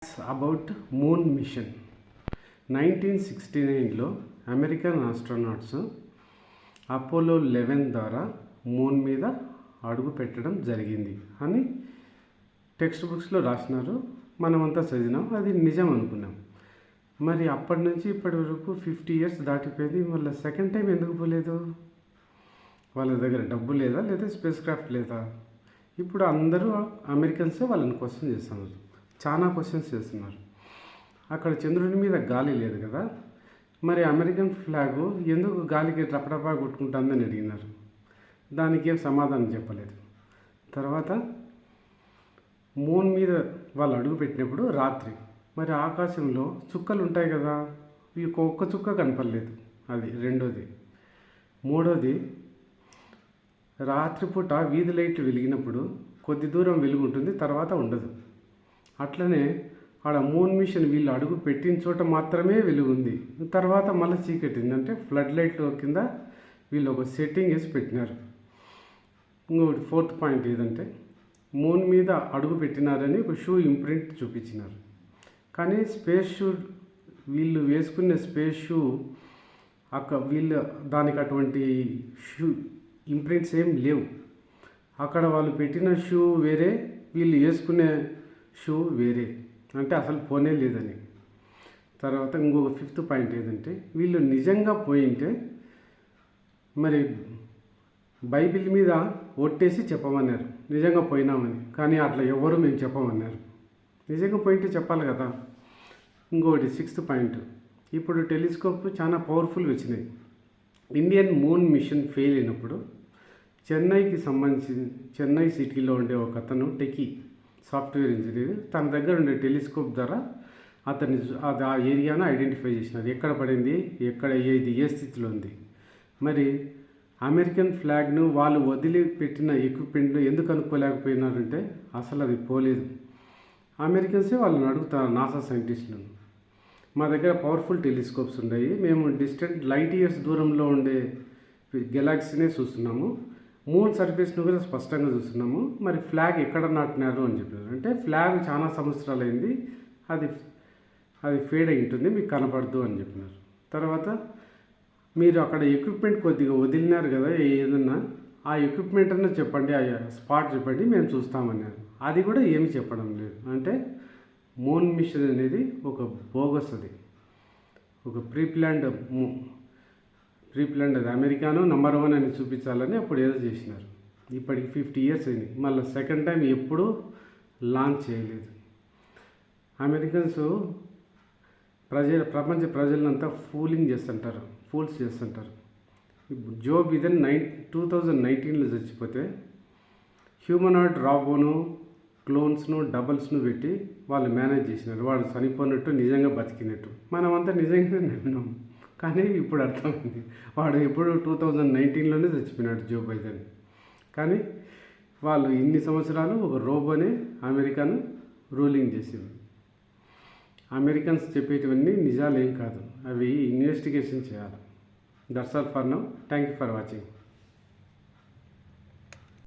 About moon mission 1969లో American astronauts Apollo 11 ద్వారా moon మీద అడుగు పెట్టడం జరిగింది అని టెక్స్ట్ బుక్స్లో రాసినారు. మనమంతా చదివినాం, అది నిజం అనుకున్నాం. మరి అప్పటి నుంచి ఇప్పటి వరకు 50 ఇయర్స్ దాటిపోయింది. మళ్ళీ సెకండ్ టైం ఎందుకు పోలేదు? వాళ్ళ దగ్గర డబ్బు లేదా, లేదా స్పేస్ క్రాఫ్ట్ లేదా? ఇప్పుడు అందరూ అమెరికన్సే వాళ్ళని క్వశ్చన్ చేస్తున్నారు, చాలా క్వశ్చన్స్ చేస్తున్నారు. అక్కడ చంద్రుడి మీద గాలి లేదు కదా, మరి అమెరికన్ ఫ్లాగు ఎందుకు గాలికి టపటపా కొట్టుకుంటుందని అడిగినారు. దానికి ఏం సమాధానం చెప్పలేదు. తర్వాత మూన్ మీద వాళ్ళు అడుగు పెట్టినప్పుడు రాత్రి, మరి ఆకాశంలో చుక్కలు ఉంటాయి కదా, ఒక్క చుక్క కనపడలేదు. అది రెండోది. మూడోది, రాత్రిపూట వీధి లైట్లు వెలిగినప్పుడు కొద్ది దూరం వెలుగు ఉంటుంది, తర్వాత ఉండదు. అట్లనే ఆడ మూన్ మిషన్ వీళ్ళు అడుగు పెట్టిన చోట మాత్రమే వెలుగు ఉంది, తర్వాత మళ్ళీ చీకటింది. అంటే ఫ్లడ్ లైట్ కింద వీళ్ళు ఒక సెట్టింగ్ వేసి పెట్టినారు. ఇంకొకటి ఫోర్త్ పాయింట్ ఏదంటే, మూన్ మీద అడుగు పెట్టినారని ఒక షూ ఇంప్రింట్ చూపించినారు. కానీ స్పేస్ షూ వీళ్ళు వేసుకునే స్పేస్ షూ వీళ్ళు దానికి అటువంటి షూ ఇంప్రింట్స్ ఏం లేవు. అక్కడ వాళ్ళు పెట్టిన షూ వేరే, వీళ్ళు వేసుకునే షూ వేరే, అంటే అసలు పోనే లేదని. తర్వాత ఇంకొక ఫిఫ్త్ పాయింట్ ఏదంటే, వీళ్ళు నిజంగా పోయింటే మరి బైబిల్ మీద ఒట్టేసి చెప్పమన్నారు నిజంగా పోయినామని. కానీ అట్లా ఎవరు మేము చెప్పమన్నారు. నిజంగా పోయింటే చెప్పాలి కదా. ఇంకొకటి సిక్స్త్ పాయింట్, ఇప్పుడు టెలిస్కోప్ చాలా పవర్ఫుల్ వచ్చినాయి. ఇండియన్ మూన్ మిషన్ ఫెయిల్ అయినప్పుడు చెన్నైకి సంబంధించి చెన్నై సిటీలో ఉండే ఒక అతను టెకీ సాఫ్ట్వేర్ ఇంజనీర్, తన దగ్గర ఉండే టెలిస్కోప్ ద్వారా అతన్ని ఆ ఏరియాను ఐడెంటిఫై చేసినారు. ఎక్కడ పడింది, ఎక్కడ ఏది ఏ స్థితిలో ఉంది. మరి అమెరికన్ ఫ్లాగ్ను వాళ్ళు వదిలిపెట్టిన ఎక్విప్మెంట్ను ఎందుకు కనుక్కోలేకపోయినారంటే అసలు అది పోలేదు. అమెరికన్సే వాళ్ళని అడుగుతారు, నాసా సైంటిస్టులను. మా దగ్గర పవర్ఫుల్ టెలిస్కోప్స్ ఉన్నాయి, మేము డిస్టెంట్ లైట్ ఇయర్స్ దూరంలో ఉండే గెలాక్సీనే చూస్తున్నాము, మూన్ సర్ఫేస్ను కూడా స్పష్టంగా చూస్తున్నాము, మరి ఫ్లాగ్ ఎక్కడ నాటినారు అని చెప్పారు. అంటే ఫ్లాగ్ చాలా సంవత్సరాలు అయింది, అది ఫేడ్ అయి ఉంటుంది, మీకు కనపడదు అని చెప్పినారు. తర్వాత మీరు అక్కడ ఎక్విప్మెంట్ కొద్దిగా వదిలినారు కదా ఏదన్నా, ఆ ఎక్విప్మెంట్ అన్నా చెప్పండి, ఆ స్పాట్ చెప్పండి, మేము చూస్తామన్నారు. అది కూడా ఏమి చెప్పడం లేదు. అంటే మూన్ మిషన్ అనేది ఒక బోగస్, అది ఒక ప్రీప్లాన్డ్ అది అమెరికాను నంబర్ 1 అని చూపించాలని అప్పుడు ఏదో చేసినారు. ఇప్పటికి 50 ఇయర్స్ అయింది, మళ్ళీ సెకండ్ టైం ఎప్పుడూ లాంచ్ చేయలేదు. అమెరికన్స్ ప్రపంచ ప్రజలంతా ఫూల్స్ చేస్తుంటారు. ఇప్పుడు జో బిడెన్ 2019లో చచ్చిపోతే హ్యూమనాయిడ్ రాబోను, క్లోన్స్ను, డబల్స్ను పెట్టి వాళ్ళు మేనేజ్ చేసినారు. వాడు చనిపోయినట్టు నిజంగా బతికినట్టు. మనమంతా నిజంగానే నమ్మినాం. కానీ ఇప్పుడు అర్థమైంది, వాడు ఎప్పుడు 2019లోనే చచ్చిపోయినాడు జో బైడెన్. కానీ వాళ్ళు ఇన్ని సంవత్సరాలు ఒక రోబోనే అమెరికాను రూలింగ్ చేసింది. అమెరికన్స్ చెప్పేటివన్నీ నిజాలు ఏం కాదు, అవి ఇన్వెస్టిగేషన్ చేయాలి. That's all for now. Thank you for watching.